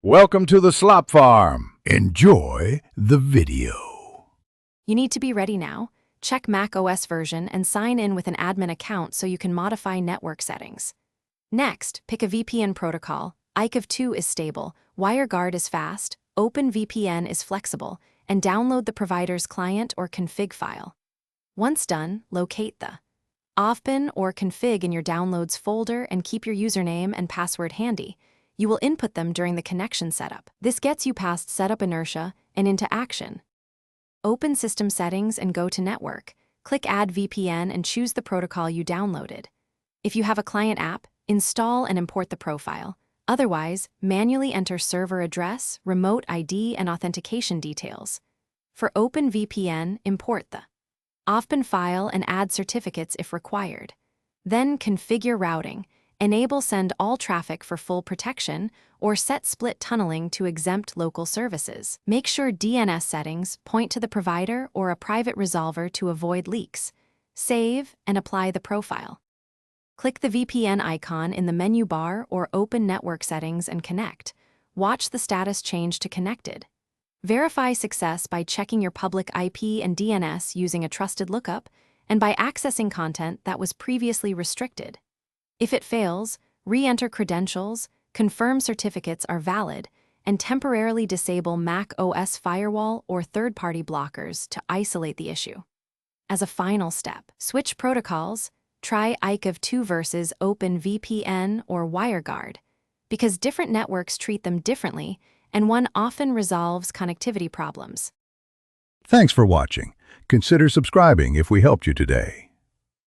Welcome to the Slop Farm. Enjoy the video. You need to be ready now. Check macOS version and sign in with an admin account so you can modify network settings. Next, pick a VPN protocol. IKEv2 is stable, WireGuard is fast, OpenVPN is flexible, and download the provider's client or config file. Once done, locate the OFBin or config in your Downloads folder and keep your username and password handy. You will input them during the connection setup. This gets you past setup inertia and into action. Open System Settings and go to Network. Click Add VPN and choose the protocol you downloaded. If you have a client app, install and import the profile. Otherwise, manually enter server address, remote ID, and authentication details. For OpenVPN, import the OFBin file and add certificates if required. Then configure routing. Enable send all traffic for full protection, or set split tunneling to exempt local services. Make sure DNS settings point to the provider or a private resolver to avoid leaks. Save and apply the profile. Click the VPN icon in the menu bar or open Network Settings and connect. Watch the status change to connected. Verify success by checking your public IP and DNS using a trusted lookup and by accessing content that was previously restricted. If it fails, re-enter credentials, confirm certificates are valid, and temporarily disable macOS firewall or third-party blockers to isolate the issue. As a final step, switch protocols. Try IKEv2 versus OpenVPN or WireGuard, because different networks treat them differently, and one often resolves connectivity problems. Thanks for watching. Consider subscribing if we helped you today.